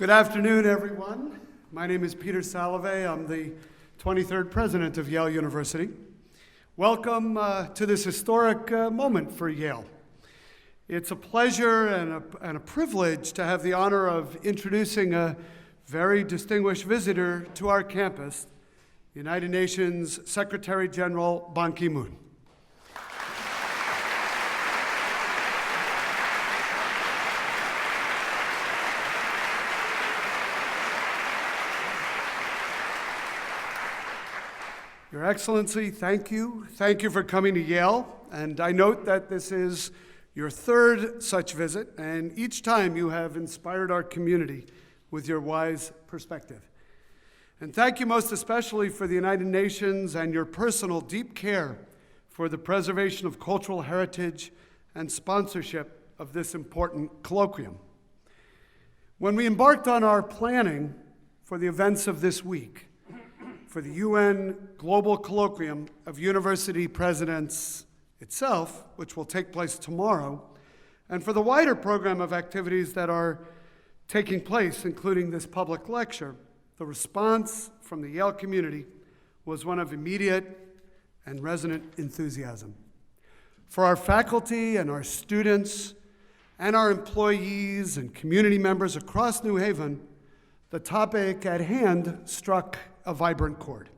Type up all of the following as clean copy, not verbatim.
Good afternoon, everyone. My name is Peter Salovey. I'm the 23rd president of Yale University. Welcome to this historic moment for Yale. It's a pleasure and a privilege to have the honor of introducing a very distinguished visitor to our campus, United Nations Secretary General Ban Ki-moon. Your Excellency, thank you. Thank you for coming to Yale. And I note that this is your third such visit, and each time you have inspired our community with your wise perspective. And thank you most especially for the United Nations and your personal deep care for the preservation of cultural heritage and sponsorship of this important colloquium. When we embarked on our planning for the events of this week, for the UN Global Colloquium of University Presidents itself, which will take place tomorrow, and for the wider program of activities that are taking place, including this public lecture, the response from the Yale community was one of immediate and resonant enthusiasm. For our faculty and our students and our employees and community members across New Haven, the topic at hand struck a vibrant chord.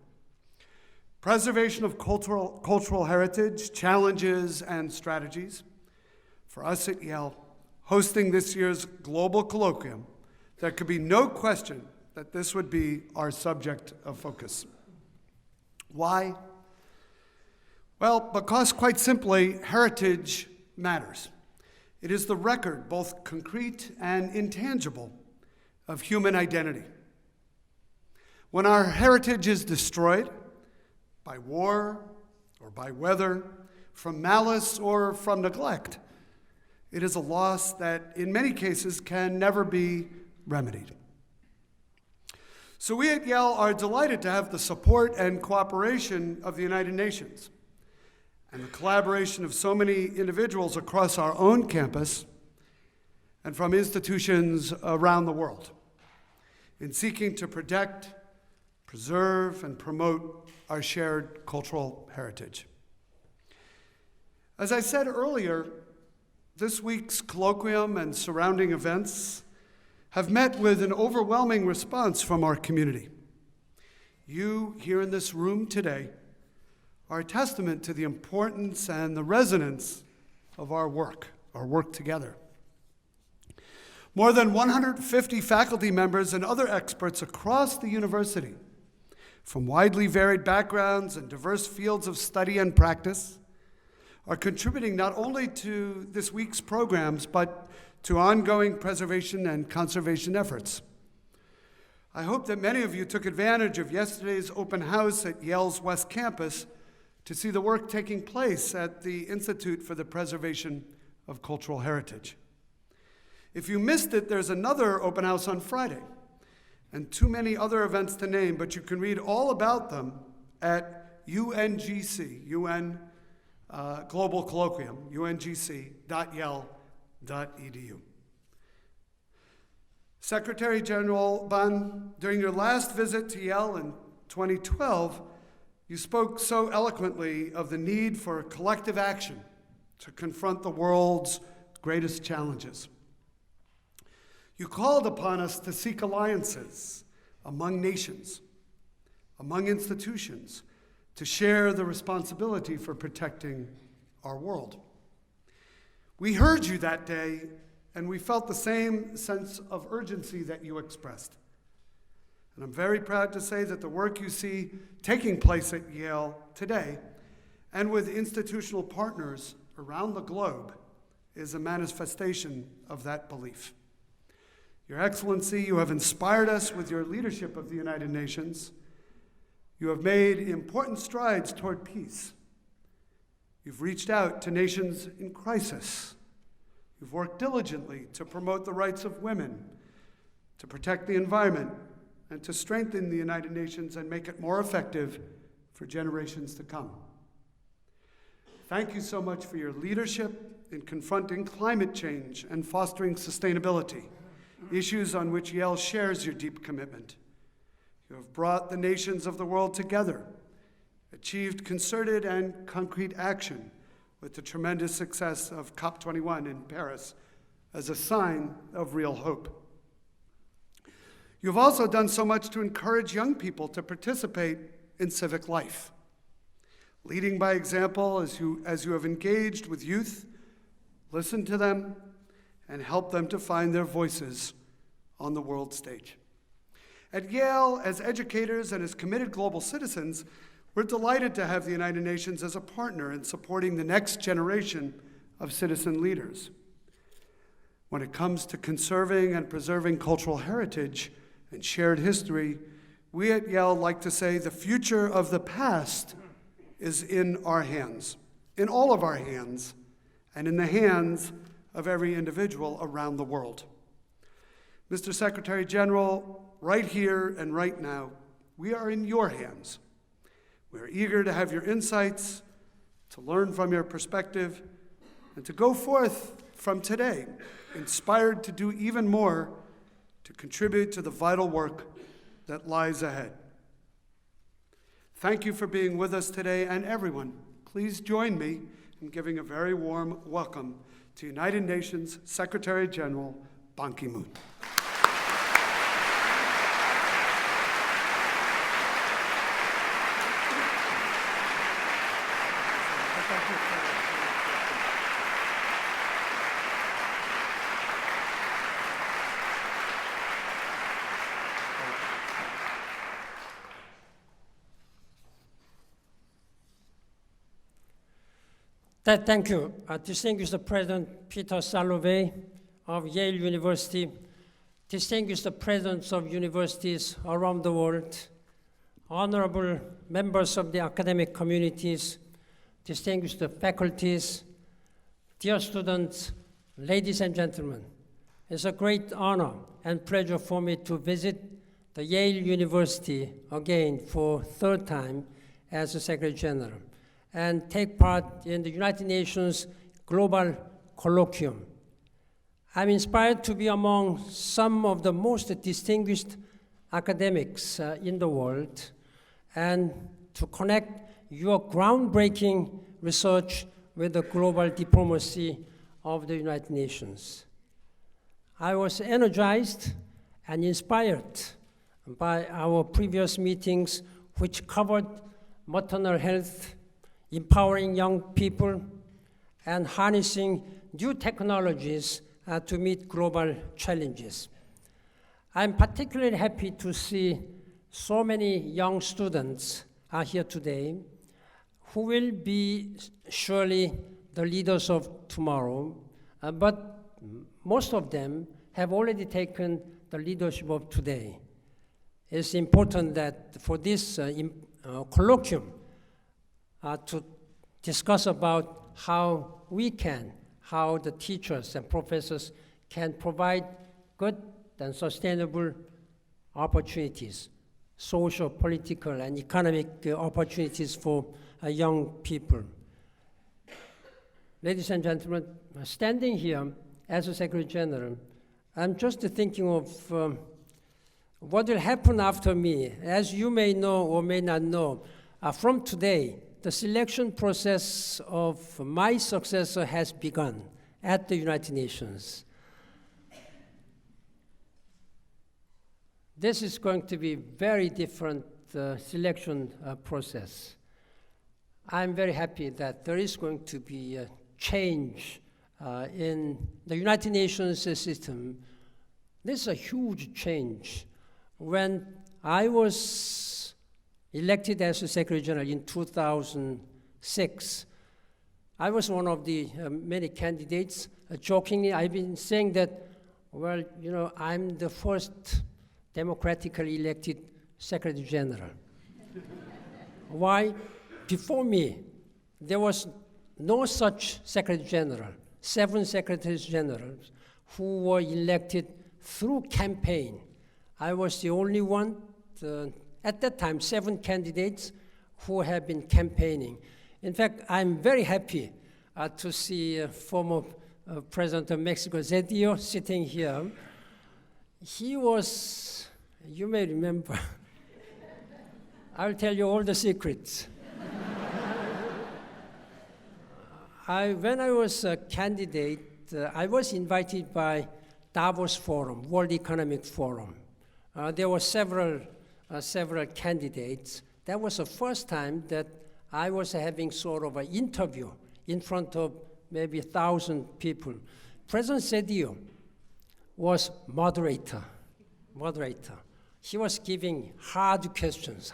Preservation of cultural heritage, challenges, and strategies. For us at Yale, hosting this year's Global Colloquium, there could be no question that this would be our subject of focus. Why? Well, because quite simply, heritage matters. It is the record, both concrete and intangible, of human identity. When our heritage is destroyed by war or by weather, from malice or from neglect, it is a loss that in many cases can never be remedied. So we at Yale are delighted to have the support and cooperation of the United Nations and the collaboration of so many individuals across our own campus and from institutions around the world in seeking to protect, preserve, and promote our shared cultural heritage. As I said earlier, this week's colloquium and surrounding events have met with an overwhelming response from our community. You here in this room today are a testament to the importance and the resonance of our work together. More than 150 faculty members and other experts across the university, from widely varied backgrounds and diverse fields of study and practice, are contributing not only to this week's programs, but to ongoing preservation and conservation efforts. I hope that many of you took advantage of yesterday's open house at Yale's West Campus to see the work taking place at the Institute for the Preservation of Cultural Heritage. If you missed it, there's another open house on Friday, and too many other events to name, but you can read all about them at UNGC, UN Global Colloquium, ungc.yale.edu. Secretary General Ban, during your last visit to Yale in 2012, you spoke so eloquently of the need for collective action to confront the world's greatest challenges. You called upon us to seek alliances among nations, among institutions, to share the responsibility for protecting our world. We heard you that day, and we felt the same sense of urgency that you expressed. And I'm very proud to say that the work you see taking place at Yale today, and with institutional partners around the globe, is a manifestation of that belief. Your Excellency, you have inspired us with your leadership of the United Nations. You have made important strides toward peace. You've reached out to nations in crisis. You've worked diligently to promote the rights of women, to protect the environment, and to strengthen the United Nations and make it more effective for generations to come. Thank you so much for your leadership in confronting climate change and fostering sustainability, issues on which Yale shares your deep commitment. You have brought the nations of the world together, achieved concerted and concrete action with the tremendous success of COP21 in Paris as a sign of real hope. You've also done so much to encourage young people to participate in civic life, leading by example as you have engaged with youth, listened to them, and helped them to find their voices on the world stage. At Yale, as educators and as committed global citizens, we're delighted to have the United Nations as a partner in supporting the next generation of citizen leaders. When it comes to conserving and preserving cultural heritage and shared history, we at Yale like to say the future of the past is in our hands, in all of our hands, and in the hands of every individual around the world. Mr. Secretary General, right here and right now, we are in your hands. We're eager to have your insights, to learn from your perspective, and to go forth from today, inspired to do even more to contribute to the vital work that lies ahead. Thank you for being with us today, and everyone, please join me in giving a very warm welcome to United Nations Secretary General Ban Ki-moon. Thank you. Distinguished President Peter Salovey of Yale University, distinguished presidents of universities around the world, honorable members of the academic communities, distinguished faculties, dear students, ladies and gentlemen, it's a great honor and pleasure for me to visit the Yale University again for third time as a Secretary General and take part in the United Nations Global Colloquium. I'm inspired to be among some of the most distinguished academics in the world and to connect your groundbreaking research with the global diplomacy of the United Nations. I was energized and inspired by our previous meetings, which covered maternal health, empowering young people, and harnessing new technologies to meet global challenges. I'm particularly happy to see so many young students are here today who will be surely the leaders of tomorrow, but most of them have already taken the leadership of today. It's important that for this colloquium to discuss about how the teachers and professors can provide good and sustainable opportunities, social, political, and economic opportunities for young people. Ladies and gentlemen, standing here as a Secretary General, I'm just thinking of what will happen after me. As you may know or may not know, from today, the selection process of my successor has begun at the United Nations. This is going to be a very different selection process. I'm very happy that there is going to be a change in the United Nations system. This is a huge change. When I was elected as a Secretary General in 2006, I was one of the many candidates. Jokingly, I've been saying that, well, I'm the first democratically elected Secretary General. Why? Before me, there was no such Secretary General. 7 Secretaries Generals who were elected through campaign. I was the only one, at that time, 7 candidates who have been campaigning. In fact, I'm very happy to see former President of Mexico, Zedillo, sitting here. He was, you may remember, I'll tell you all the secrets. When I was a candidate, I was invited by Davos Forum, World Economic Forum. There were several candidates. That was the first time that I was having sort of an interview in front of maybe 1,000 people. President Zedillo was moderator. He was giving hard questions.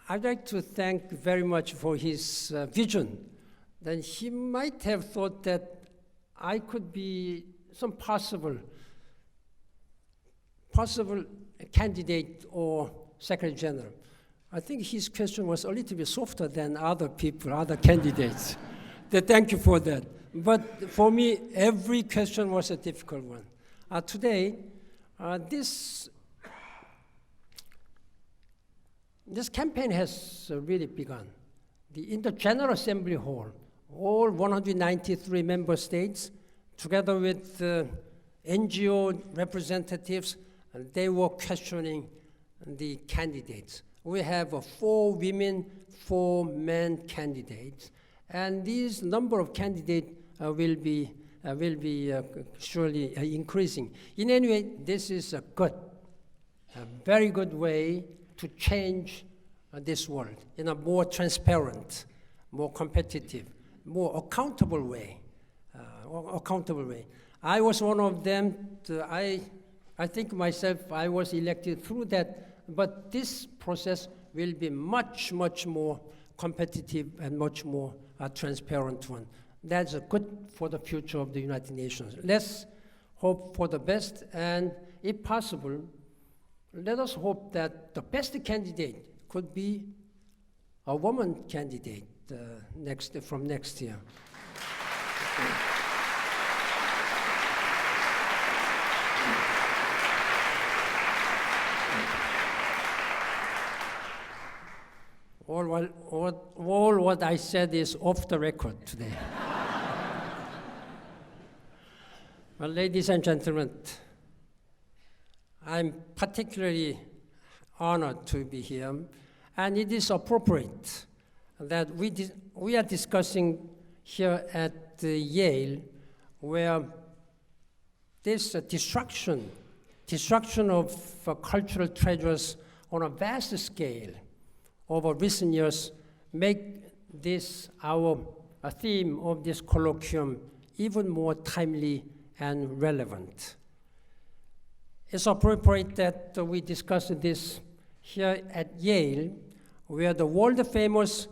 I'd like to thank very much for his vision. Then he might have thought that I could be some possible candidate or Secretary General. I think his question was a little bit softer than other candidates. Thank you for that. But for me, every question was a difficult one. Today, this campaign has really begun. In the General Assembly Hall, all 193 member states, together with NGO representatives, they were questioning the candidates. We have 4 women, 4 men candidates, and this number of candidates will be surely increasing. In any way, this is a very good way to change this world in a more transparent, more competitive, more accountable way. I was one of them. I think myself, I was elected through that, but this process will be much, much more competitive and much more transparent one. That's good for the future of the United Nations. Let's hope for the best, and if possible, let us hope that the best candidate could be a woman candidate from next year. All what I said is off the record today. Well, ladies and gentlemen, I'm particularly honored to be here, and it is appropriate that we are discussing here at Yale, where this destruction of cultural treasures on a vast scale over recent years make this a theme of this colloquium even more timely and relevant. It's appropriate that we discuss this here at Yale, where the world-famous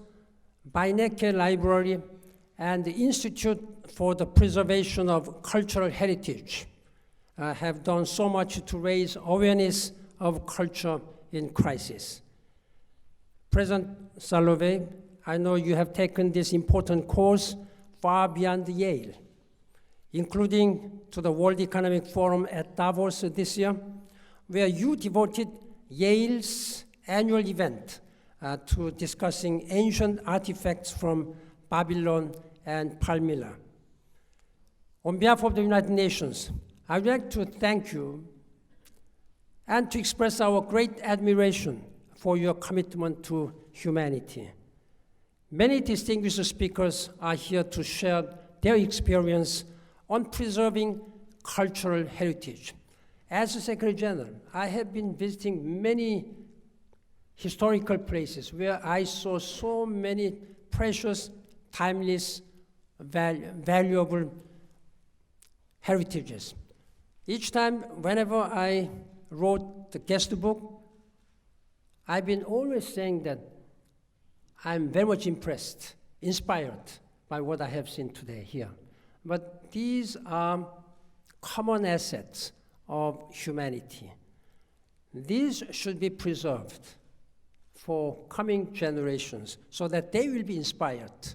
Beinecke Library and the Institute for the Preservation of Cultural Heritage have done so much to raise awareness of culture in crisis. President Salovey, I know you have taken this important course far beyond Yale, including to the World Economic Forum at Davos this year, where you devoted Yale's annual event to discussing ancient artifacts from Babylon and Palmyra. On behalf of the United Nations, I would like to thank you and to express our great admiration for your commitment to humanity. Many distinguished speakers are here to share their experience on preserving cultural heritage. As a Secretary General, I have been visiting many historical places where I saw so many precious, timeless, valuable heritages. Each time, whenever I wrote the guest book, I've been always saying that I'm very much impressed, inspired by what I have seen today here. But these are common assets of humanity. These should be preserved for coming generations so that they will be inspired.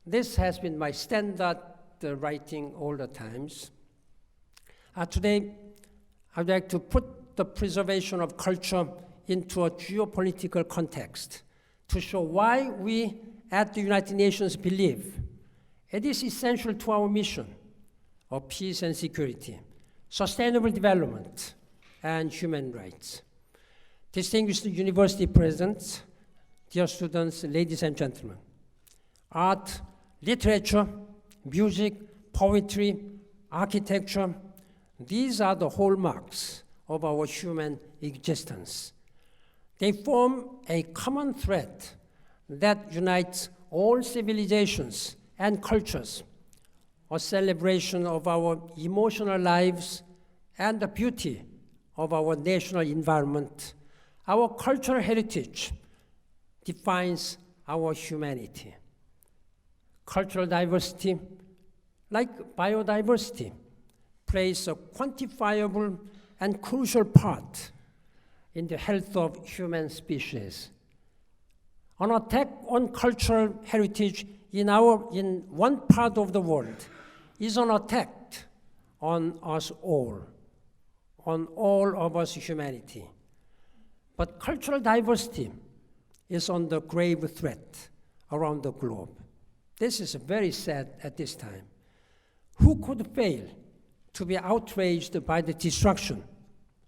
This has been my standard writing all the times. Today, I'd like to put the preservation of culture into a geopolitical context to show why we at the United Nations believe it is essential to our mission of peace and security, sustainable development, and human rights. Distinguished university presidents, dear students, ladies and gentlemen, art, literature, music, poetry, architecture, these are the hallmarks of our human existence. They form a common thread that unites all civilizations and cultures, a celebration of our emotional lives and the beauty of our national environment. Our cultural heritage defines our humanity. Cultural diversity, like biodiversity, plays a quantifiable and crucial part in the health of human species. An attack on cultural heritage in one part of the world is an attack on us all, on all of us humanity. But cultural diversity is under grave threat around the globe. This is very sad at this time. Who could fail to be outraged by the destruction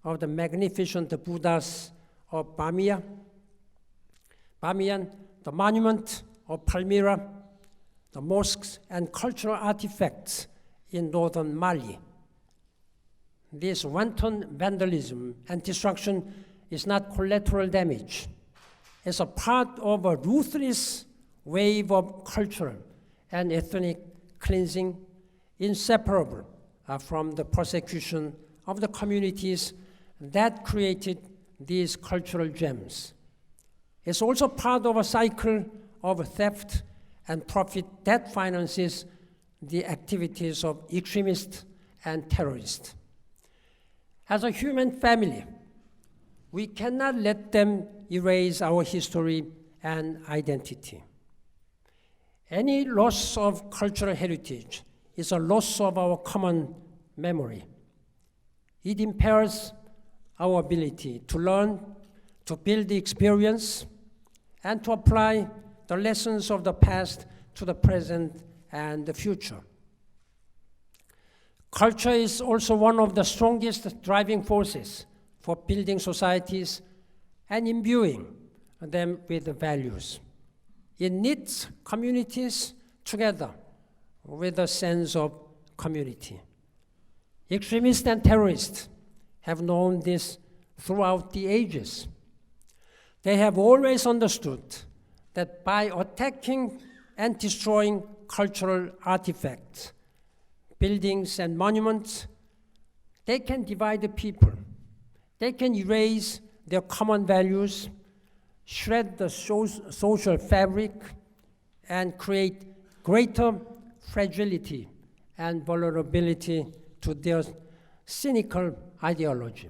of the magnificent Buddhas of Bamiyan, the monument of Palmyra, the mosques and cultural artifacts in northern Mali? This wanton vandalism and destruction is not collateral damage. It's a part of a ruthless wave of cultural and ethnic cleansing, inseparable from the persecution of the communities that created these cultural gems. It's also part of a cycle of theft and profit that finances the activities of extremists and terrorists. As a human family, we cannot let them erase our history and identity. Any loss of cultural heritage is a loss of our common memory. It impairs our ability to learn, to build the experience, and to apply the lessons of the past to the present and the future. Culture is also one of the strongest driving forces for building societies and imbuing them with the values. It knits communities together with a sense of community. Extremists and terrorists have known this throughout the ages. They have always understood that by attacking and destroying cultural artifacts, buildings and monuments, they can divide the people. They can erase their common values, shred the social fabric, and create greater fragility and vulnerability to their cynical ideology.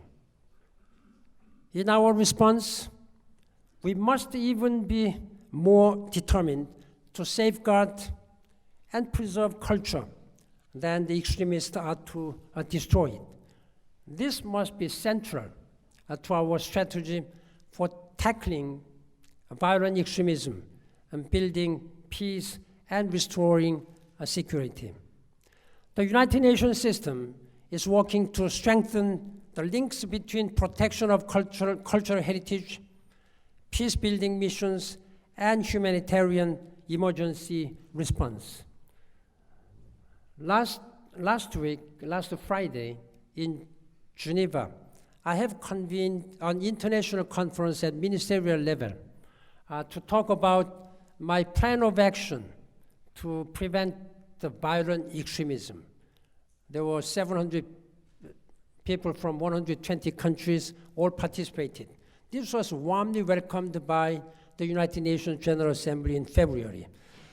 In our response, we must even be more determined to safeguard and preserve culture than the extremists are to destroy it. This must be central to our strategy for tackling violent extremism and building peace and restoring security. The United Nations system is working to strengthen the links between protection of cultural heritage, peace-building missions, and humanitarian emergency response. Last Friday in Geneva, I have convened an international conference at ministerial level to talk about my plan of action to prevent the violent extremism. There were 700 people from 120 countries all participated. This was warmly welcomed by the United Nations General Assembly in February.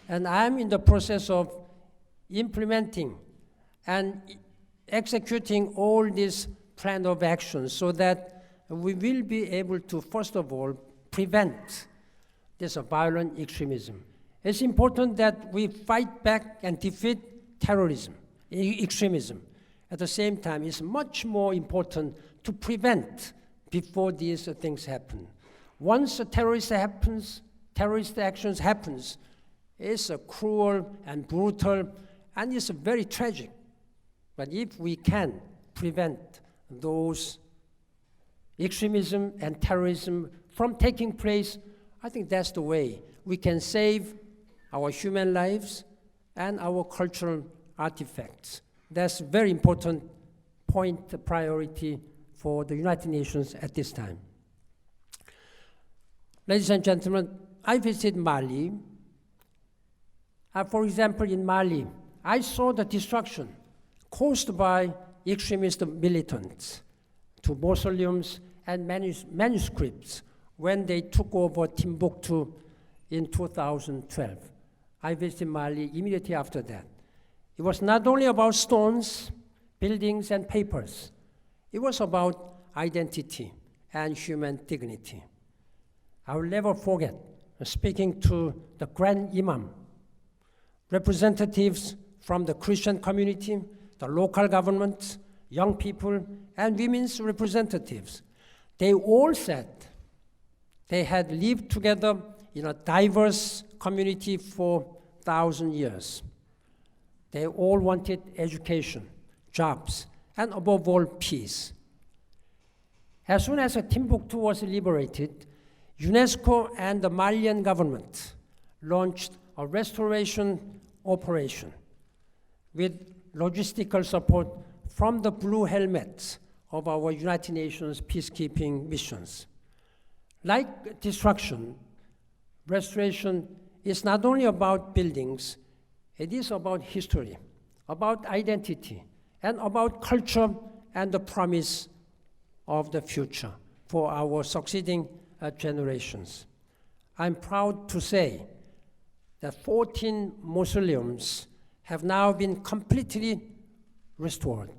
And I'm in the process of implementing and executing all these plan of action so that we will be able to, first of all, prevent this violent extremism. It's important that we fight back and defeat terrorism, extremism. At the same time, it's much more important to prevent before these things happen. Once a terrorist actions happens, it's cruel and brutal, and it's very tragic. But if we can prevent those extremism and terrorism from taking place, I think that's the way we can save our human lives and our cultural artifacts. That's a very important point, priority for the United Nations at this time. Ladies and gentlemen, I visited Mali. For example, in Mali, I saw the destruction caused by extremist militants to mausoleums and manuscripts when they took over Timbuktu in 2012. I visited Mali immediately after that. It was not only about stones, buildings, and papers. It was about identity and human dignity. I will never forget speaking to the Grand Imam, representatives from the Christian community, the local government, young people, and women's representatives. They all said they had lived together in a diverse community for 1,000 years. They all wanted education, jobs, and above all, peace. As soon as Timbuktu was liberated, UNESCO and the Malian government launched a restoration operation with logistical support from the blue helmets of our United Nations peacekeeping missions. Like destruction, restoration is not only about buildings, it is about history, about identity, and about culture and the promise of the future for our succeeding generations. I'm proud to say that 14 mausoleums have now been completely restored.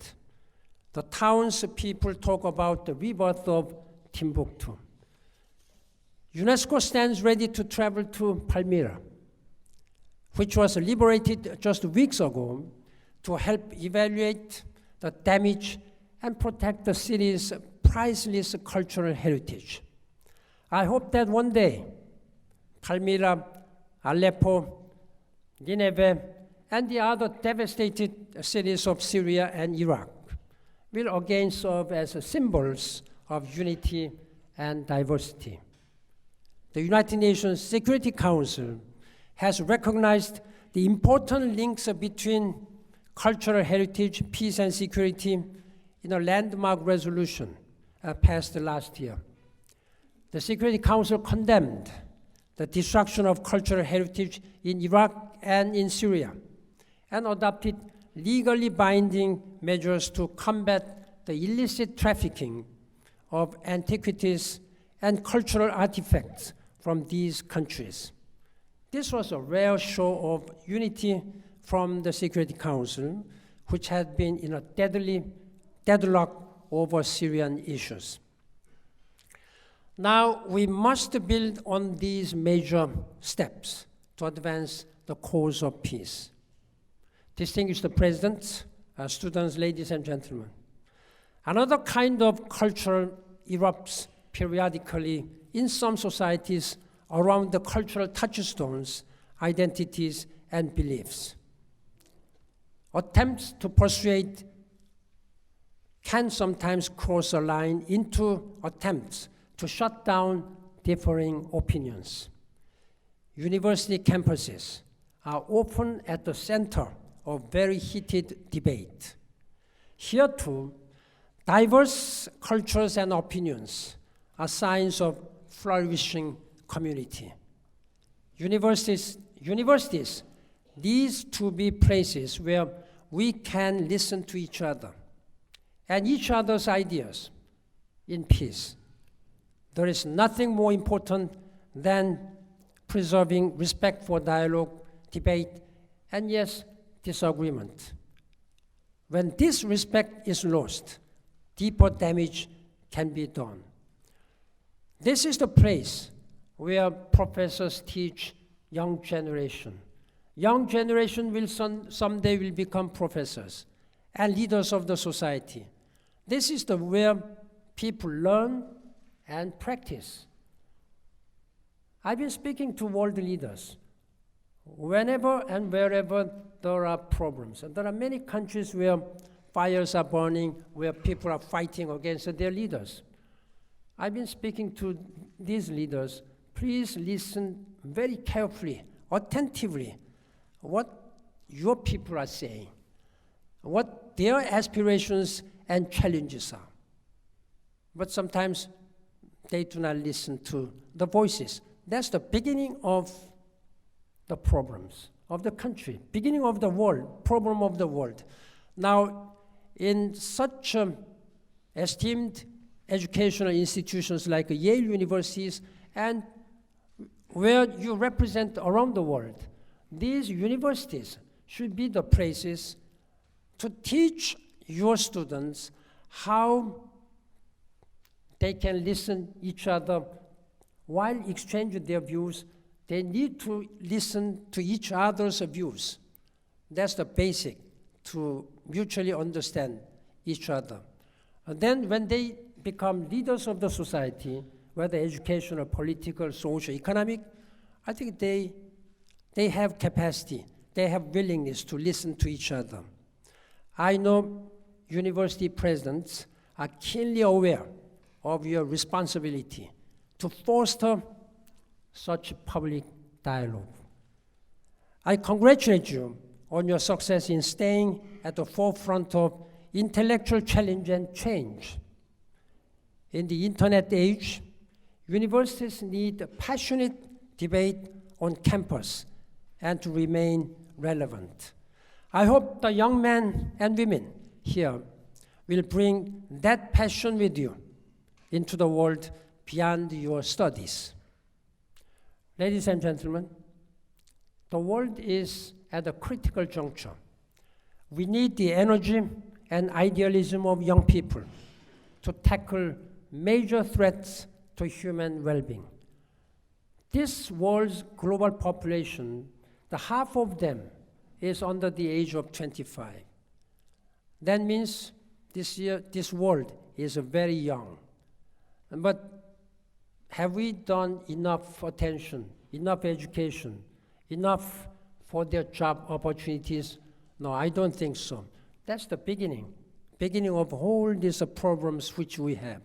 The townspeople talk about the rebirth of Timbuktu. UNESCO stands ready to travel to Palmyra, which was liberated just weeks ago, to help evaluate the damage and protect the city's priceless cultural heritage. I hope that one day, Palmyra, Aleppo, Nineveh, and the other devastated cities of Syria and Iraq will again serve as symbols of unity and diversity. The United Nations Security Council has recognized the important links between cultural heritage, peace, and security in a landmark resolution passed last year. The Security Council condemned the destruction of cultural heritage in Iraq and in Syria, and adopted legally binding measures to combat the illicit trafficking of antiquities and cultural artifacts from these countries. This was a rare show of unity from the Security Council, which had been in a deadlock over Syrian issues. Now, we must build on these major steps to advance the cause of peace. Distinguished Presidents, students, ladies and gentlemen, another kind of culture erupts periodically in some societies around the cultural touchstones, identities, and beliefs. Attempts to persuade can sometimes cross a line into attempts to shut down differing opinions. University campuses are often at the center of very heated debate. Here too, diverse cultures and opinions are signs of flourishing community. Universities need to be places where we can listen to each other and each other's ideas in peace. There is nothing more important than preserving respect for dialogue, debate, and yes, disagreement. When this respect is lost, deeper damage can be done. This is the place where professors teach young generation. Young generation will someday will become professors and leaders of the society. This is where people learn and practice. I've been speaking to world leaders. Whenever and wherever there are problems, and there are many countries where fires are burning, where people are fighting against their leaders. I've been speaking to these leaders. Please listen very carefully, attentively, what your people are saying, what their aspirations and challenges are. But sometimes they do not listen to the voices. That's the beginning of the problems of the country, beginning of the world, problem of the world. Now, in such esteemed educational institutions like Yale universities and where you represent around the world, these universities should be the places to teach your students how they can listen each other while exchanging their views. They need to listen to each other's views. That's the basic to mutually understand each other. And then when they become leaders of the society, whether educational, political, social, economic, I think they have capacity, they have willingness to listen to each other. I know university presidents are keenly aware of your responsibility to foster such public dialogue. I congratulate you on your success in staying at the forefront of intellectual challenge and change. In the internet age, universities need passionate debate on campus and to remain relevant. I hope the young men and women here will bring that passion with you into the world beyond your studies. Ladies and gentlemen, the world is at a critical juncture. We need the energy and idealism of young people to tackle major threats to human well-being. This world's global population, the half of them is under the age of 25. That means this world is very young. But have we done enough attention, enough education, enough for their job opportunities? No, I don't think so. That's the beginning of all these problems which we have.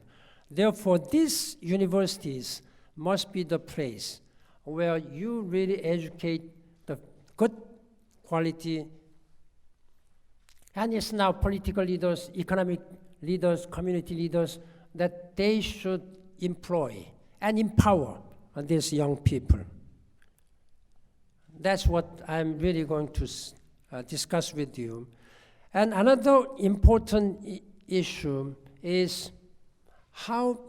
Therefore, these universities must be the place where you really educate the good quality, and it's now political leaders, economic leaders, community leaders, that they should employ and empower these young people. That's what I'm really going to discuss with you. And another important issue is how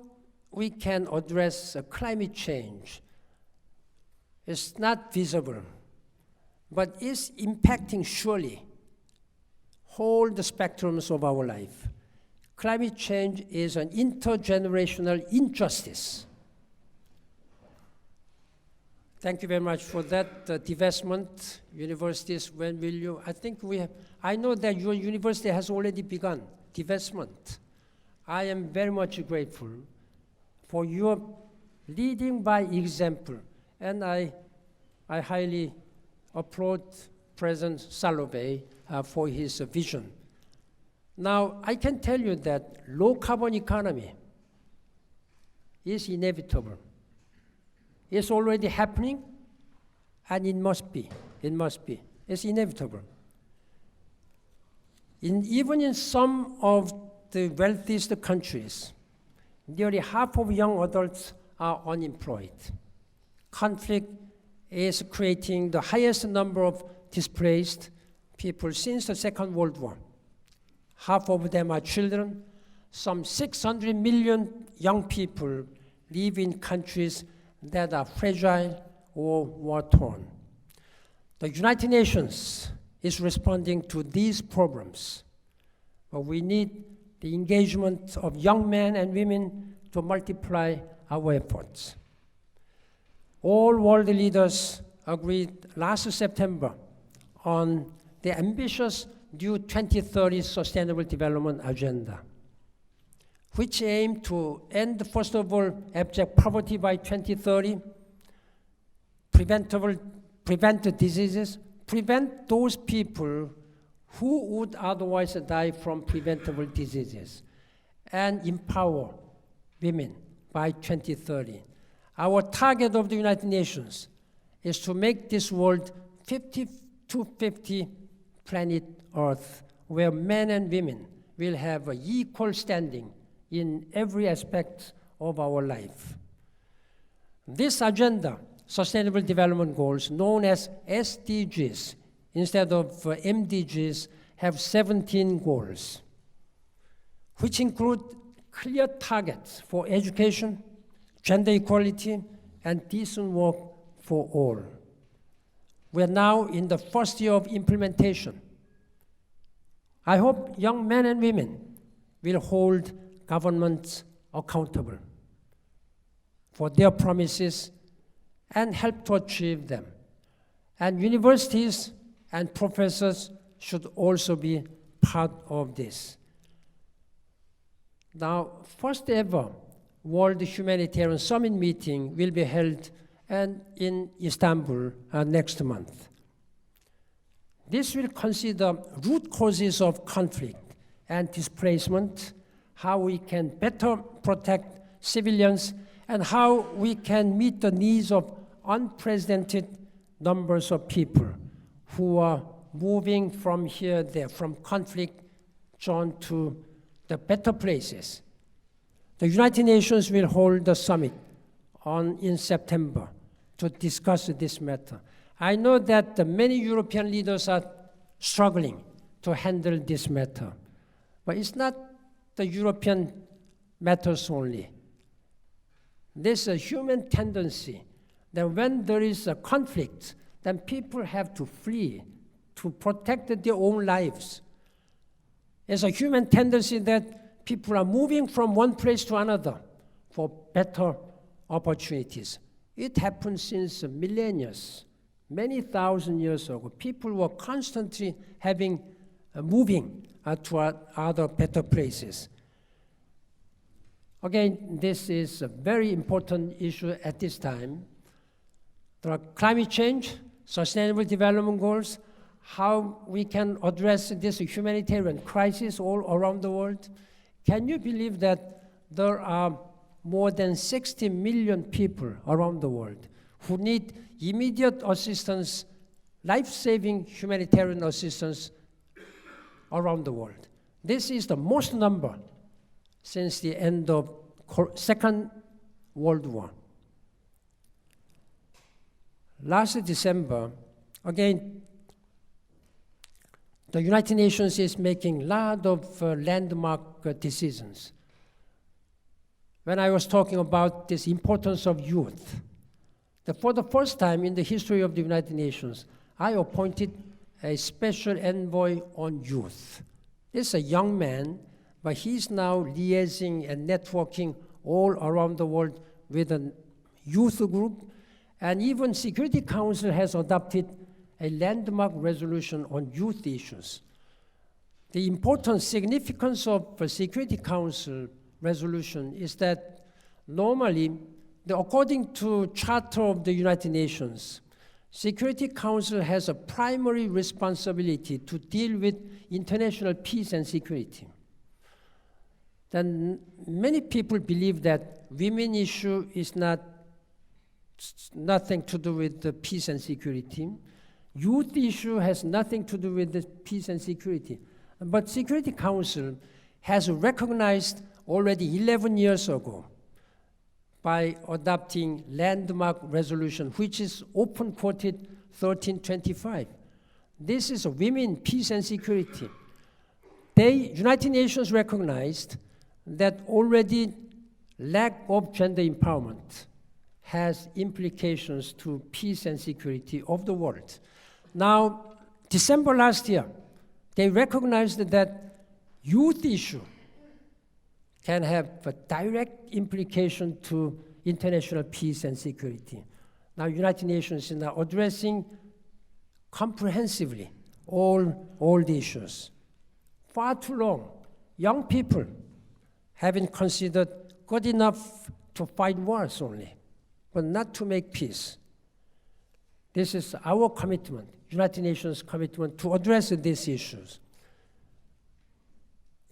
we can address climate change. It's not visible, but it's impacting surely whole the spectrums of our life. Climate change is an intergenerational injustice. Thank you very much for that. Divestment, universities, when will you? I think I know that your university has already begun divestment. I am very much grateful for your leading by example. And I highly applaud President Salovey for his vision. Now, I can tell you that low carbon economy is inevitable. It's already happening, and it must be. It must be. It's inevitable. Even in some of the wealthiest countries, nearly half of young adults are unemployed. Conflict is creating the highest number of displaced people since the Second World War. Half of them are children. Some 600 million young people live in countries that are fragile or war-torn. The United Nations is responding to these problems, but we need the engagement of young men and women to multiply our efforts. All world leaders agreed last September on the ambitious new 2030 Sustainable Development Agenda, which aim to end, first of all, abject poverty by 2030, prevent diseases, prevent those people who would otherwise die from preventable diseases, and empower women by 2030. Our target of the United Nations is to make this world 50-50 planet Earth, where men and women will have an equal standing in every aspect of our life. This agenda, Sustainable Development Goals, known as SDGs, instead of MDGs, have 17 goals, which include clear targets for education, gender equality, and decent work for all. We're now in the first year of implementation. I hope young men and women will hold governments accountable for their promises and help to achieve them. And universities and professors should also be part of this. Now, first ever World Humanitarian Summit meeting will be held in Istanbul next month. This will consider root causes of conflict and displacement, how we can better protect civilians, and how we can meet the needs of unprecedented numbers of people who are moving from here, there, from conflict zone to the better places. The United Nations will hold a summit in September to discuss this matter. I know that many European leaders are struggling to handle this matter, but it's not the European matters only. There's a human tendency that when there is a conflict, then people have to flee to protect their own lives. There's a human tendency that people are moving from one place to another for better opportunities. It happened since millennia, many thousand years ago. People were constantly moving to other better places. Again, this is a very important issue at this time. There are climate change, sustainable development goals, how we can address this humanitarian crisis all around the world. Can you believe that there are more than 60 million people around the world who need immediate assistance, life-saving humanitarian assistance around the world? This is the most number since the end of Second World War. Last December, again, the United Nations is making a lot of landmark decisions. When I was talking about this importance of youth, for the first time in the history of the United Nations, I appointed a special envoy on youth. This is a young man, but he's now liaising and networking all around the world with a youth group. And even Security Council has adopted a landmark resolution on youth issues. The important significance of the Security Council resolution is that normally, according to Charter of the United Nations, Security Council has a primary responsibility to deal with international peace and security. Then many people believe that women issue is nothing to do with the peace and security. Youth issue has nothing to do with the peace and security. But Security Council has recognized already 11 years ago by adopting landmark resolution, which is open quoted 1325. This is women, peace and security. United Nations recognized that already lack of gender empowerment has implications to peace and security of the world. Now, December last year, they recognized that youth issue can have a direct implication to international peace and security. Now, United Nations is now addressing comprehensively all the issues. Far too long, young people have been considered good enough to fight wars only, but not to make peace. This is our commitment. United Nations commitment to address these issues.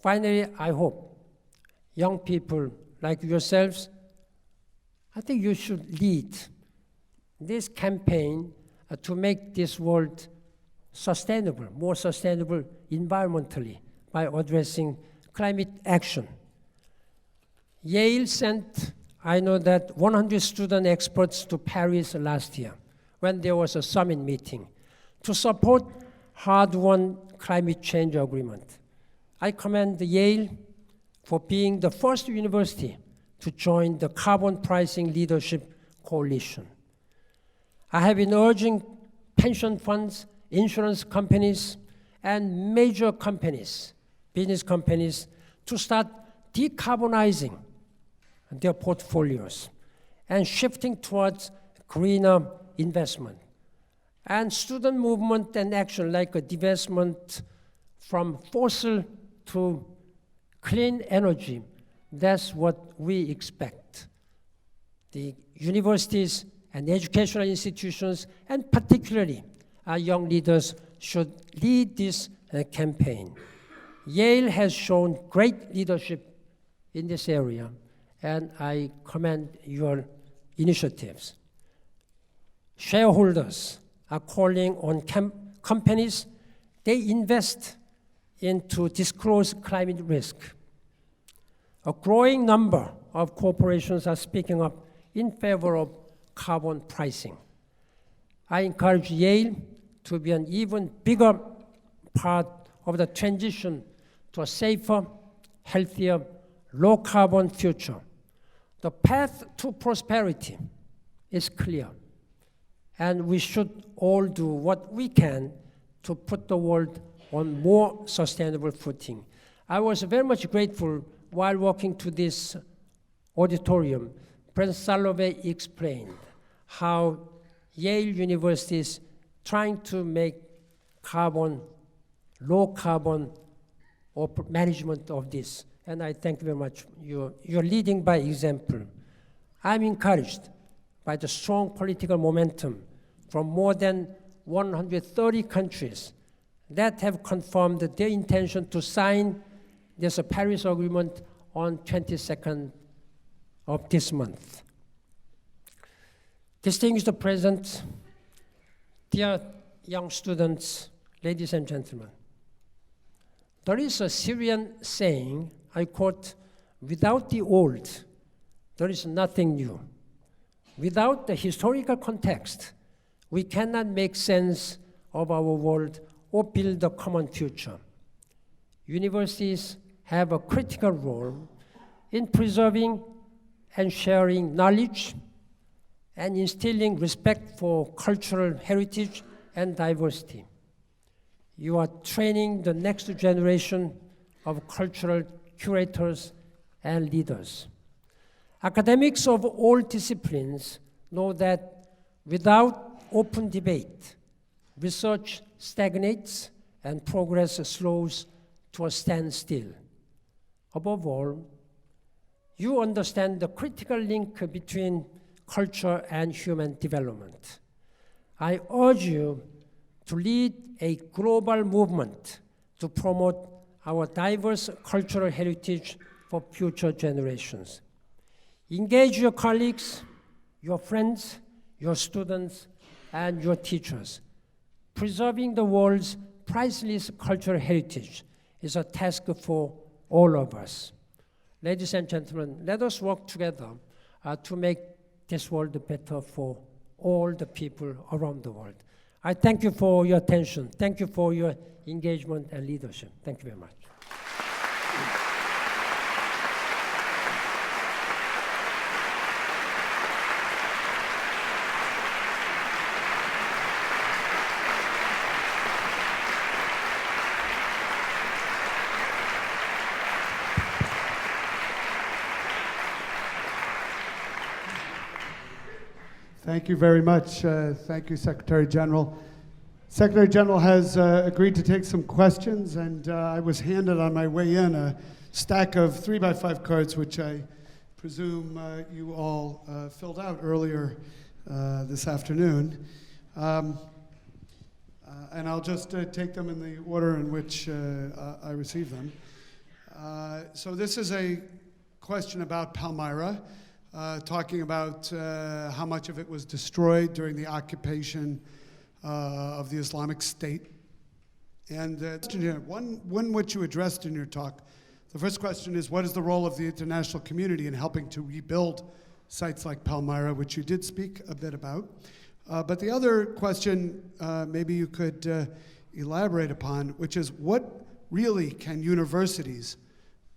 Finally, I hope young people like yourselves, I think you should lead this campaign to make this world sustainable, more sustainable environmentally by addressing climate action. Yale sent, I know that 100 student experts to Paris last year when there was a summit meeting to support hard-won climate change agreement. I commend Yale for being the first university to join the Carbon Pricing Leadership Coalition. I have been urging pension funds, insurance companies, and major companies, business companies, to start decarbonizing their portfolios and shifting towards greener investment. And student movement and action like a divestment from fossil to clean energy, that's what we expect. The universities and educational institutions, and particularly our young leaders, should lead this campaign. Yale has shown great leadership in this area, and I commend your initiatives. Shareholders are calling on companies they invest into disclose climate risk. A growing number of corporations are speaking up in favor of carbon pricing. I encourage Yale to be an even bigger part of the transition to a safer, healthier, low-carbon future. The path to prosperity is clear, and we should all do what we can to put the world on more sustainable footing. I was very much grateful while walking to this auditorium. President Salovey explained how Yale University is trying to make carbon, low carbon management of this. And I thank you very much. You're leading by example. I'm encouraged by the strong political momentum from more than 130 countries that have confirmed their intention to sign this Paris Agreement on 22nd of this month. Distinguished President, dear young students, ladies and gentlemen, there is a Syrian saying, I quote, "Without the old, there is nothing new. Without the historical context, we cannot make sense of our world or build a common future." Universities have a critical role in preserving and sharing knowledge and instilling respect for cultural heritage and diversity. You are training the next generation of cultural curators and leaders. Academics of all disciplines know that without open debate, research stagnates and progress slows to a standstill. Above all, you understand the critical link between culture and human development. I urge you to lead a global movement to promote our diverse cultural heritage for future generations. Engage your colleagues, your friends, your students, and your teachers. Preserving the world's priceless cultural heritage is a task for all of us. Ladies and gentlemen, let us work together to make this world better for all the people around the world. I thank you for your attention. Thank you for your engagement and leadership. Thank you very much. Thank you very much. Thank you, Secretary General. Secretary General has agreed to take some questions, and I was handed on my way in a stack of 3x5 cards, which I presume you all filled out earlier this afternoon. And I'll just take them in the order in which I received them. So this is a question about Palmyra, talking about how much of it was destroyed during the occupation of the Islamic State. And one which you addressed in your talk, the first question is, what is the role of the international community in helping to rebuild sites like Palmyra, which you did speak a bit about? But the other question maybe you could elaborate upon, which is, what really can universities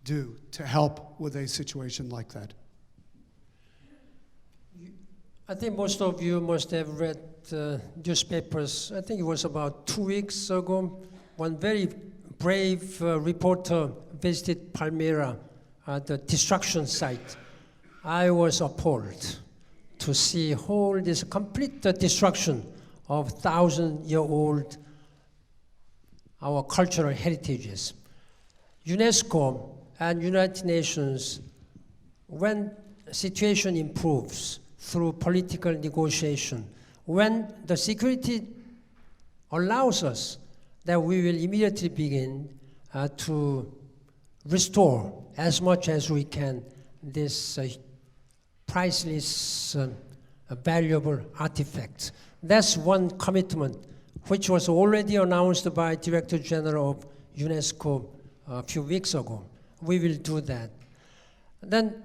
do to help with a situation like that? I think most of you must have read newspapers. I think it was about 2 weeks ago. One very brave reporter visited Palmyra, the destruction site. I was appalled to see all this complete destruction of 1,000-year-old our cultural heritages. UNESCO and United Nations, when the situation improves through political negotiation, when the security allows us, that we will immediately begin to restore as much as we can this priceless, valuable artifact. That's one commitment which was already announced by Director General of UNESCO a few weeks ago. We will do that. Then,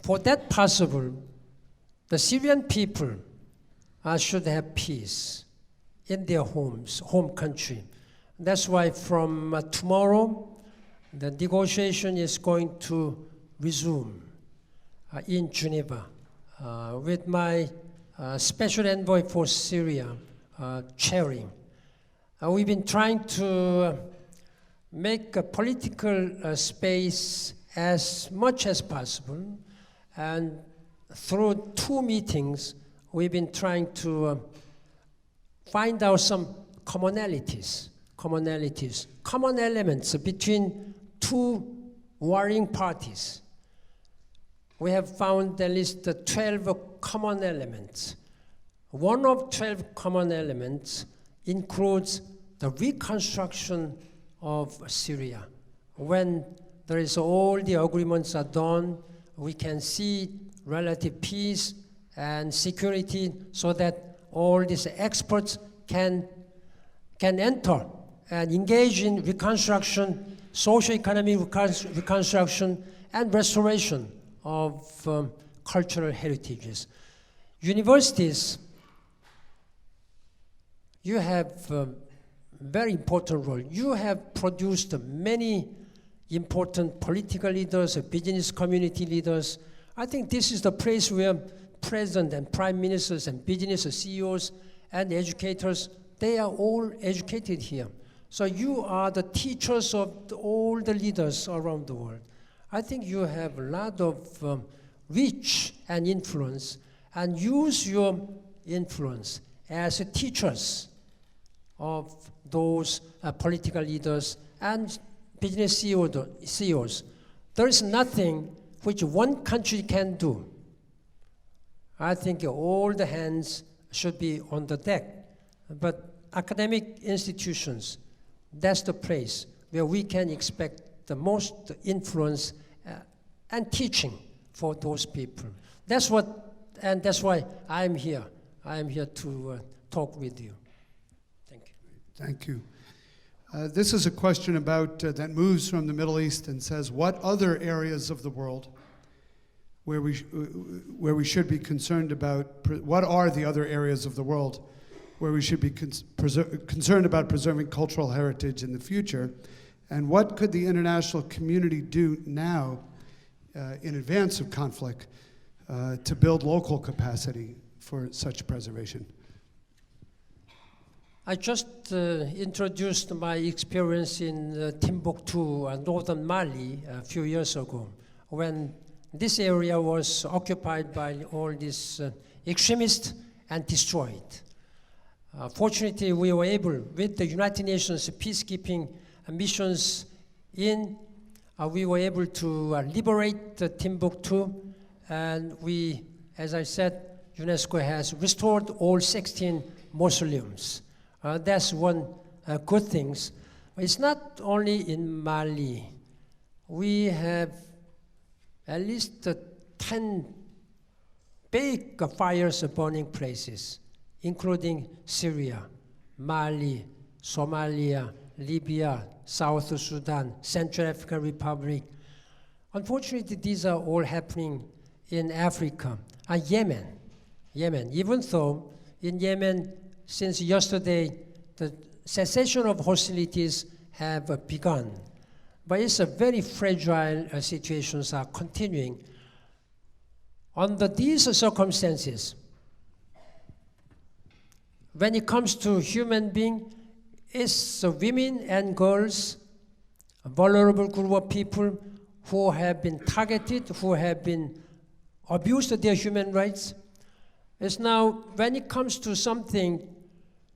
for that possible, the Syrian people should have peace in their homes, home country. That's why from tomorrow, the negotiation is going to resume in Geneva with my special envoy for Syria chairing. We've been trying to make a political space as much as possible, and through 2 meetings, we've been trying to find out some common elements between 2 warring parties. We have found at least 12 common elements. One of 12 common elements includes the reconstruction of Syria. When there is all the agreements are done, we can see relative peace and security so that all these experts can enter and engage in reconstruction, socio-economic reconstruction, and restoration of cultural heritages. Universities, you have a very important role. You have produced many important political leaders, business community leaders. I think this is the place where presidents and prime ministers and business CEOs and educators, they are all educated here. So you are the teachers of all the leaders around the world. I think you have a lot of reach and influence, and use your influence as teachers of those political leaders and business CEOs. There is nothing which one country can do. I think all the hands should be on the deck. But academic institutions, that's the place where we can expect the most influence and teaching for those people. That's why I'm here. I'm here to talk with you. Thank you. Thank you. This is a question about that moves from the Middle East and says, what other areas of the world where we should be concerned about, what are the other areas of the world where we should be concerned about preserving cultural heritage in the future? And what could the international community do now in advance of conflict to build local capacity for such preservation? I just introduced my experience in Timbuktu, northern Mali, a few years ago, when this area was occupied by all these extremists and destroyed. Fortunately, we were able, with the United Nations peacekeeping missions we were able to liberate Timbuktu, and we, as I said, UNESCO has restored all 16 mausoleums. That's one good thing. It's not only in Mali. We have at least 10 big fires burning places, including Syria, Mali, Somalia, Libya, South Sudan, Central African Republic. Unfortunately, these are all happening in Africa. Yemen, even though in Yemen, since yesterday, the cessation of hostilities have begun. But it's a very fragile situations are continuing. Under these circumstances, when it comes to human being, it's women and girls, a vulnerable group of people who have been targeted, who have been abused their human rights. It's now, when it comes to something,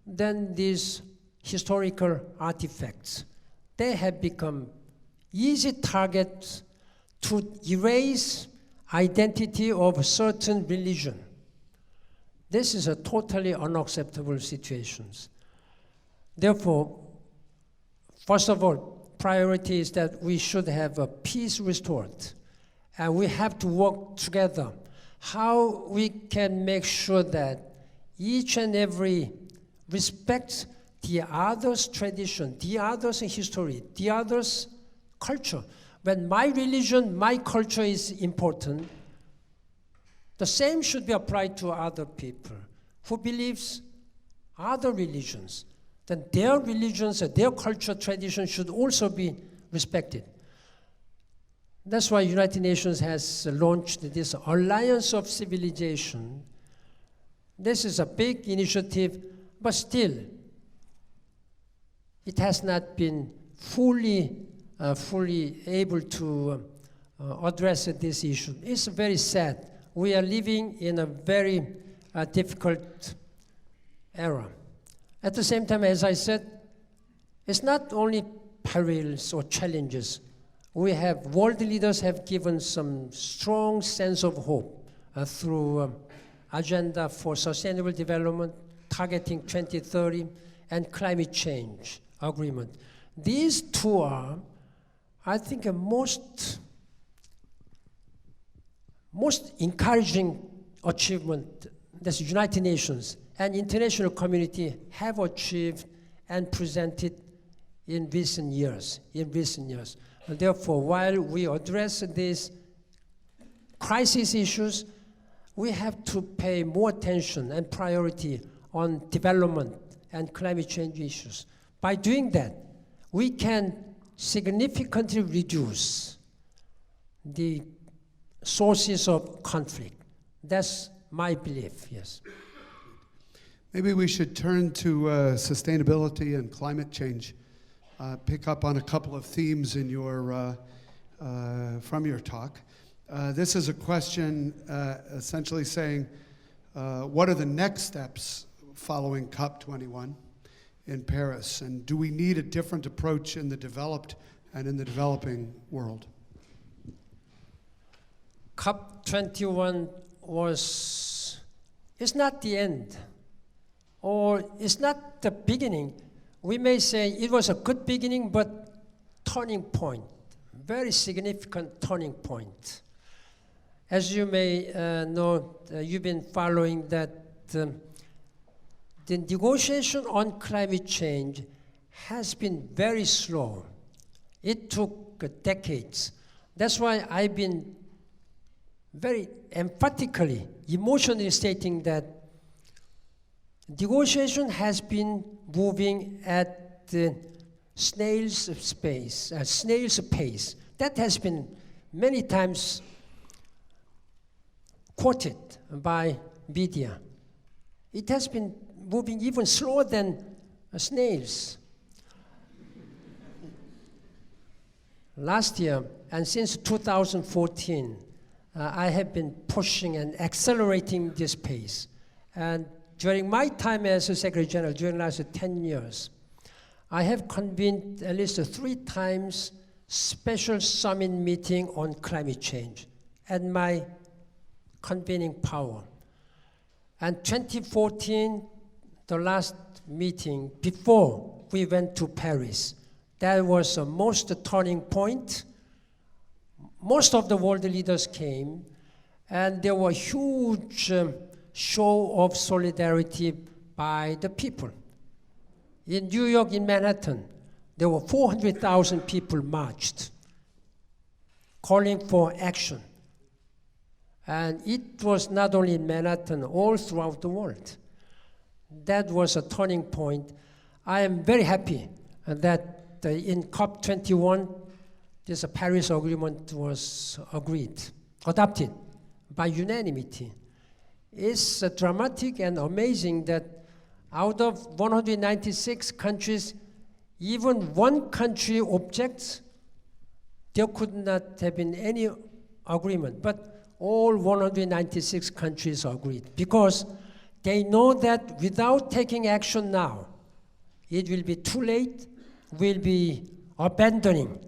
then these historical artifacts, they have become easy targets to erase identity of certain religion. This is a totally unacceptable situation. Therefore, first of all, priority is that we should have a peace restored, and we have to work together. How we can make sure that each and every respects the other's tradition, the other's history, the other's culture. When my religion, my culture is important, the same should be applied to other people who believes other religions. Then their religions, their culture, tradition should also be respected. That's why United Nations has launched this Alliance of Civilization. This is a big initiative, but still, it has not been fully able to address this issue. It's very sad. We are living in a very difficult era. At the same time, as I said, it's not only perils or challenges. World leaders have given some strong sense of hope through Agenda for Sustainable Development, targeting 2030, and climate change agreement. These two are, I think, a most encouraging achievement that the United Nations and international community have achieved and presented in recent years. And therefore, while we address these crisis issues, we have to pay more attention and priority on development and climate change issues. By doing that, we can significantly reduce the sources of conflict. That's my belief, yes. Maybe we should turn to sustainability and climate change. Pick up on a couple of themes in your from your talk. This is a question essentially saying, what are the next steps following COP21 in Paris, and do we need a different approach in the developed and in the developing world? COP21 it's not the end, or it's not the beginning. We may say it was a good beginning, but turning point, very significant turning point. As you may know, you've been following that the negotiation on climate change has been very slow. It took decades. That's why I've been very emphatically, emotionally stating that negotiation has been moving at the snail's pace. That has been many times quoted by media. It has been moving even slower than snails. Last year, and since 2014, I have been pushing and accelerating this pace. And during my time as a Secretary General, during the last 10 years, I have convened at least 3 times special summit meeting on climate change and my convening power. And 2014, the last meeting before we went to Paris. That was the most turning point. Most of the world leaders came, and there was huge show of solidarity by the people. In New York, in Manhattan, there were 400,000 people marched, calling for action. And it was not only in Manhattan, all throughout the world. That was a turning point. I am very happy that in COP21, this Paris Agreement was adopted by unanimity. It's dramatic and amazing that out of 196 countries, even one country objects, there could not have been any agreement. But all 196 countries agreed because they know that without taking action now, it will be too late, we'll be abandoning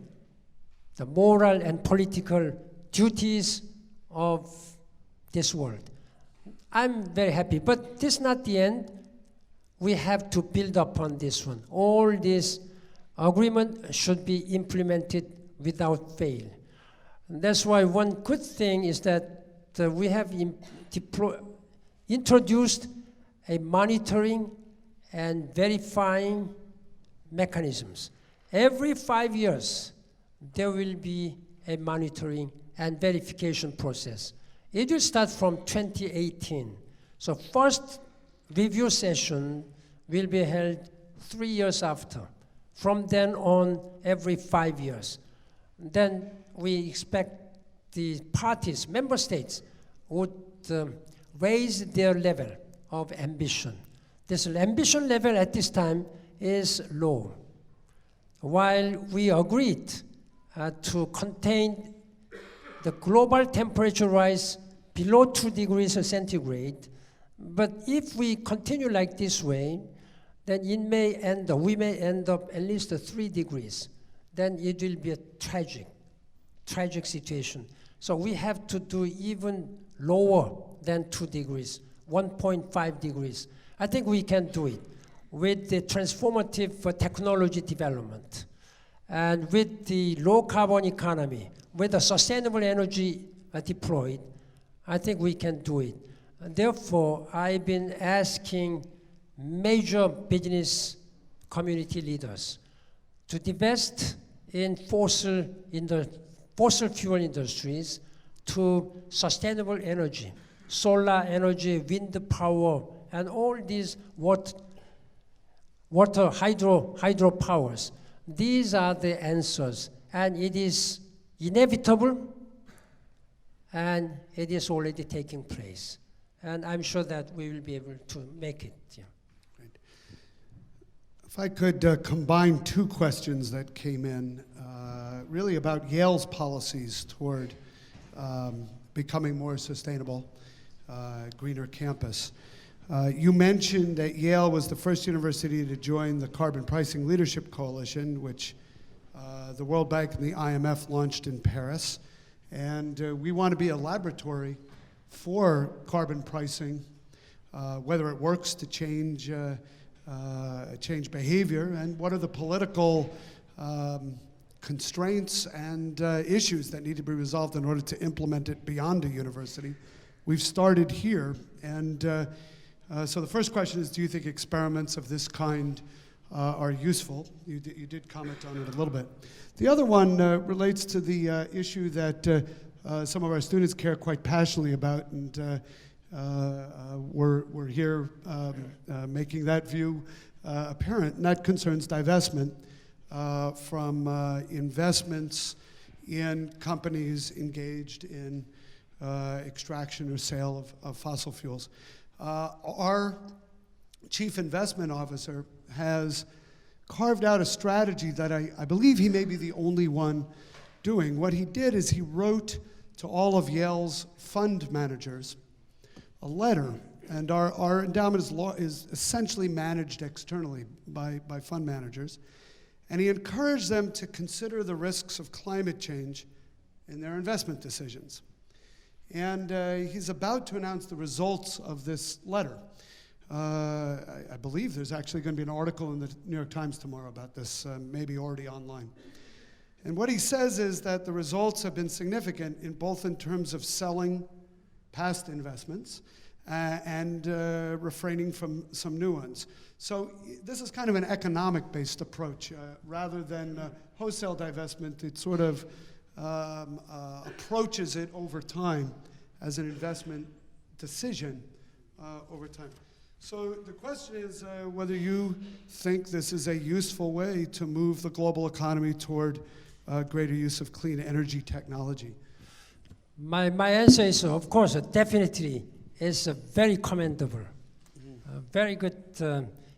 the moral and political duties of this world. I'm very happy, but this is not the end. We have to build upon this one. All this agreement should be implemented without fail. And that's why one good thing is that we have introduced a monitoring and verifying mechanisms. Every 5 years, there will be a monitoring and verification process. It will start from 2018. So first review session will be held 3 years after. From then on, every 5 years. Then we expect the parties, member states, would raise their level of ambition. This ambition level at this time is low. While we agreed to contain the global temperature rise below 2 degrees centigrade, but if we continue like this way, then we may end up at least 3 degrees. Then it will be a tragic situation. So we have to do even lower than 2 degrees, 1.5 degrees. I think we can do it with the transformative technology development and with the low carbon economy, with the sustainable energy deployed. I think we can do it. And therefore, I've been asking major business community leaders to divest in fossil fuel industries to sustainable energy, solar energy, wind power, and all these water hydro powers. These are the answers, and it is inevitable, and it is already taking place. And I'm sure that we will be able to make it. Yeah. Great. If I could combine two questions that came in, really about Yale's policies toward becoming more sustainable, greener campus. You mentioned that Yale was the first university to join the Carbon Pricing Leadership Coalition, which the World Bank and the IMF launched in Paris. And we want to be a laboratory for carbon pricing, whether it works to change behavior, and what are the political constraints and issues that need to be resolved in order to implement it beyond a university. We've started here, and so the first question is, do you think experiments of this kind are useful? You did comment on it a little bit. The other one relates to the issue that some of our students care quite passionately about, and we're here making that view apparent, and that concerns divestment from investments in companies engaged in extraction or sale of fossil fuels. Our chief investment officer has carved out a strategy that I believe he may be the only one doing. What he did is he wrote to all of Yale's fund managers a letter, and our endowment is essentially managed externally by fund managers, and he encouraged them to consider the risks of climate change in their investment decisions. And he's about to announce the results of this letter. I believe there's actually going to be an article in the New York Times tomorrow about this, maybe already online. And what he says is that the results have been significant in both in terms of selling past investments and refraining from some new ones. So this is kind of an economic-based approach. Rather than wholesale divestment, it sort of approaches it over time as an investment decision over time. So the question is whether you think this is a useful way to move the global economy toward greater use of clean energy technology. My answer is, of course, definitely is very commendable, very good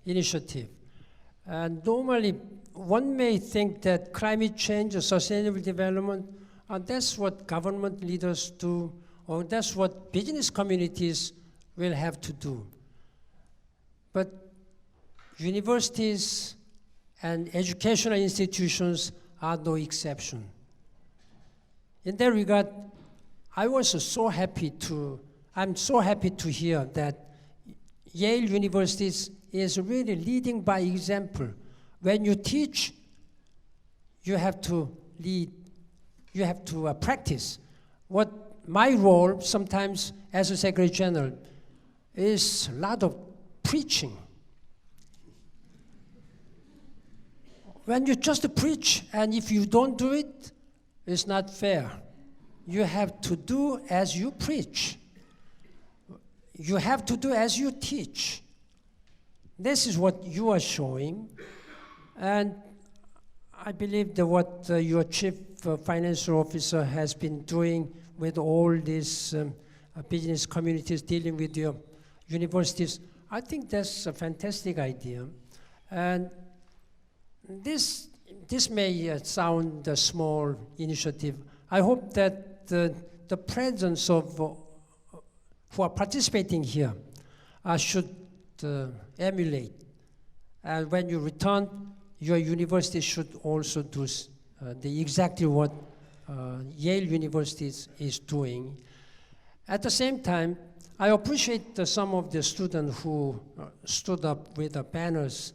initiative. And normally, one may think that climate change or sustainable development, that's what government leaders do, or that's what business communities will have to do. But universities and educational institutions are no exception. In that regard, I'm so happy to hear that Yale University is really leading by example. When you teach, you have to lead, you have to practice. What my role sometimes as a Secretary General is a lot of preaching. When you just preach, and if you don't do it, it's not fair. You have to do as you preach. You have to do as you teach. This is what you are showing. And I believe that what your chief financial officer has been doing with all these business communities dealing with your universities, I think that's a fantastic idea. And this may sound a small initiative. I hope that the presence of who are participating here should emulate. And when you return, your university should also do exactly what Yale University is doing. At the same time, I appreciate some of the students who stood up with the banners.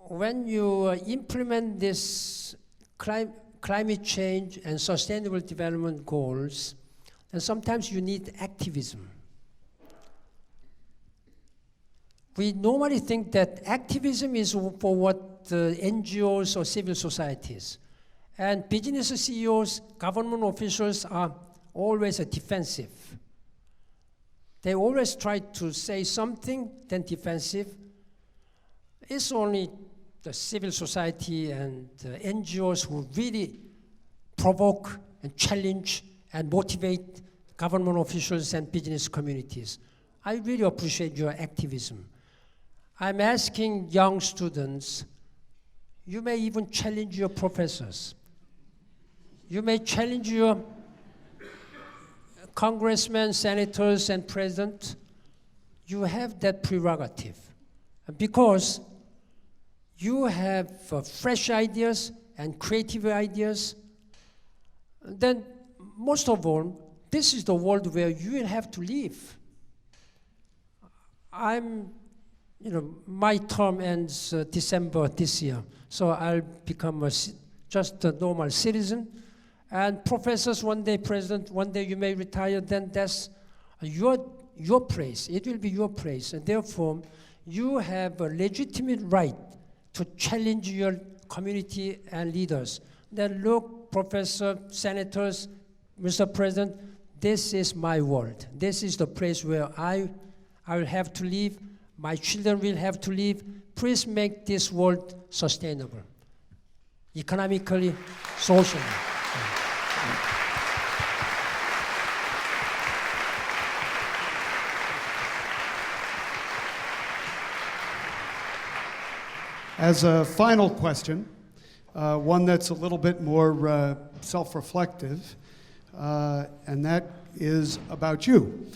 When you implement this climate change and sustainable development goals, and sometimes you need activism. We normally think that activism is for what NGOs or civil societies. And business CEOs, government officials are always defensive. They always try to say something, then defensive. It's only the civil society and NGOs who really provoke and challenge and motivate government officials and business communities. I really appreciate your activism. I'm asking young students, you may even challenge your professors. You may challenge your congressmen, senators, and president. You have that prerogative because you have fresh ideas and creative ideas. Then, most of all, this is the world where you will have to live. My term ends December this year, so I'll become just a normal citizen. And professors, one day president, one day you may retire, then that's your place. It will be your place. And therefore, you have a legitimate right to challenge your community and leaders. Then look, professor, senators, Mr. President, this is my world. This is the place where I will have to live. My children will have to live. Please make this world sustainable, economically, socially. As a final question, one that's a little bit more self-reflective, and that is about you.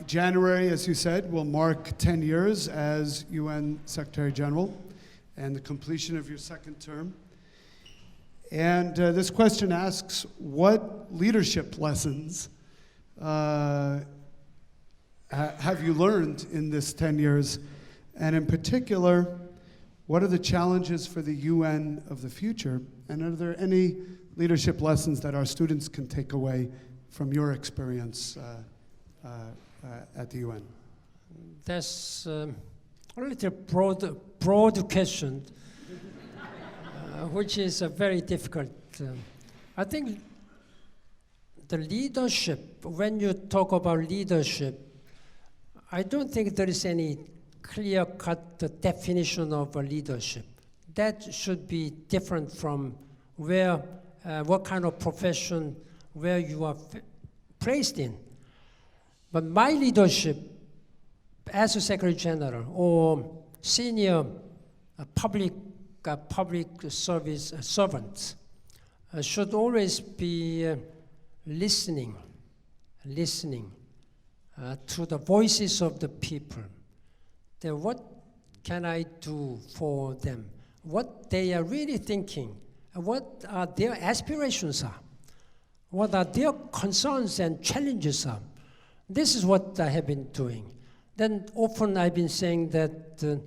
January, as you said, will mark 10 years as UN Secretary General and the completion of your second term. And this question asks, what leadership lessons have you learned in this 10 years? And in particular, what are the challenges for the UN of the future? And are there any leadership lessons that our students can take away from your experience at the UN? That's a little broad question, which is very difficult. I think the leadership, when you talk about leadership, I don't think there is any clear-cut definition of a leadership. That should be different from where, what kind of profession, where you are placed in. But my leadership as a Secretary General or senior public service servant should always be listening to the voices of the people. Then what can I do for them? What they are really thinking, what are their aspirations are, what are their concerns and challenges are. This is what I have been doing. Then often I've been saying that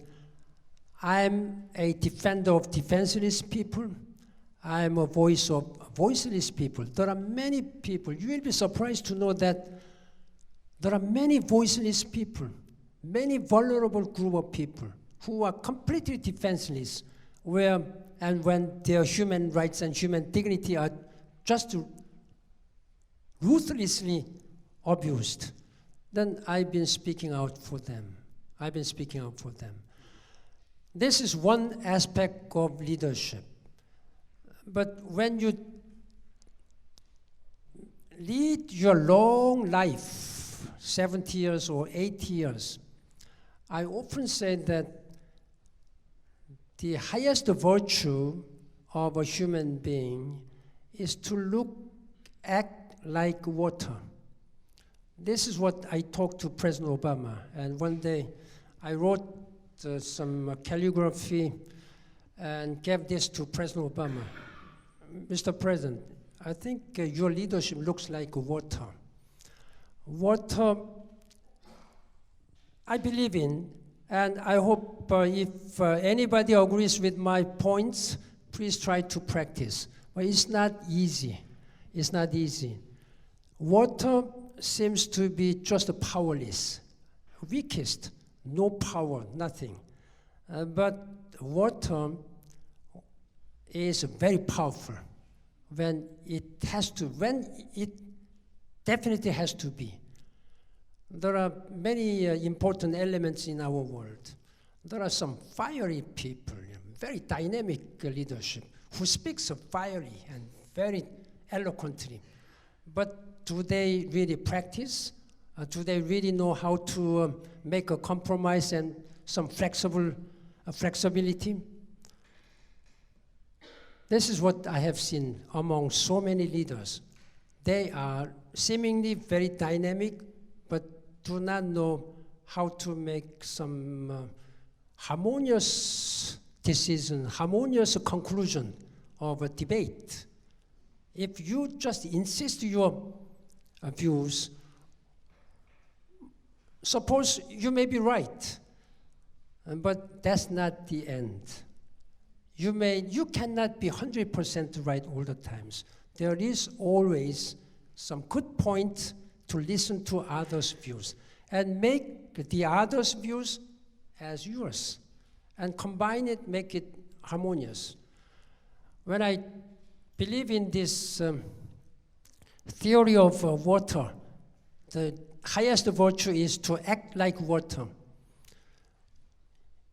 I'm a defender of defenseless people. I'm a voice of voiceless people. There are many people. You will be surprised to know that there are many voiceless people, many vulnerable group of people who are completely defenseless, and when their human rights and human dignity are just ruthlessly abused, then I've been speaking out for them. This is one aspect of leadership. But when you lead your long life, 70 years or 80 years, I often say that the highest virtue of a human being is to act like water. This is what I talked to President Obama, and one day I wrote some calligraphy and gave this to President Obama. Mr. President, I think your leadership looks like water. Water, I believe in, and I hope if anybody agrees with my points, please try to practice. But it's not easy. Water seems to be just powerless, weakest, no power, nothing. But water is very powerful when it definitely has to be. There are many important elements in our world. There are some fiery people, very dynamic leadership, who speaks fiery and very eloquently. But do they really practice? Do they really know how to make a compromise and some flexibility? This is what I have seen among so many leaders. They are seemingly very dynamic, but do not know how to make some harmonious decision, harmonious conclusion of a debate. If you just insist your views, suppose you may be right, but that's not the end. You cannot be 100% right all the times. There is always some good point to listen to others' views and make the others' views as yours and combine it, make it harmonious. When I believe in this theory of water, the highest virtue is to act like water.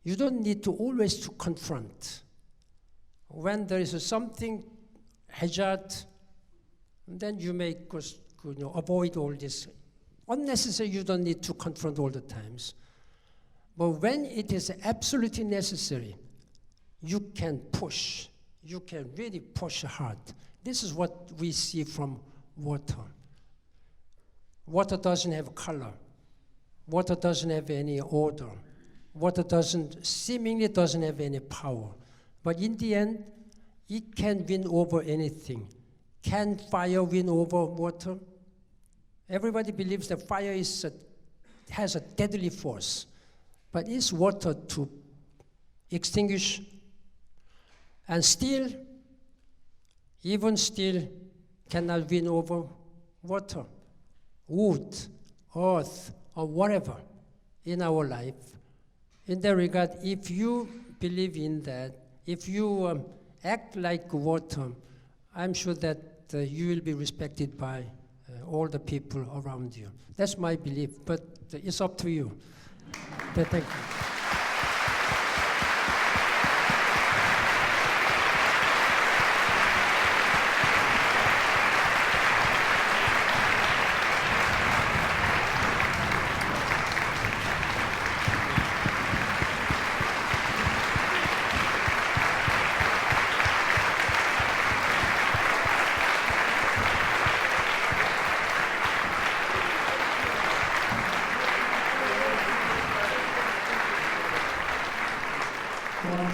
You don't need to always to confront. When there is something hazard, then you may avoid all this. Unnecessary, you don't need to confront all the times. But when it is absolutely necessary, you can push. You can really push hard. This is what we see from water. Water doesn't have color. Water doesn't have any order. Water seemingly doesn't have any power. But in the end, it can win over anything. Can fire win over water? Everybody believes that fire is has a deadly force, but it's water to extinguish, and steel, even steel, cannot win over water, wood, earth, or whatever in our life. In that regard, if you believe in that, if you act like water, I'm sure that you will be respected by all the people around you. That's my belief, but it's up to you. Thank you.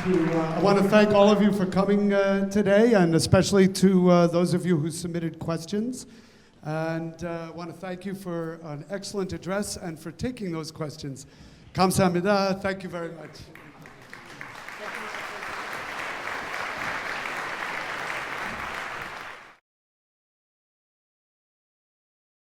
I want to thank all of you for coming today, and especially to those of you who submitted questions. And I want to thank you for an excellent address and for taking those questions. 감사합니다. Thank you very much.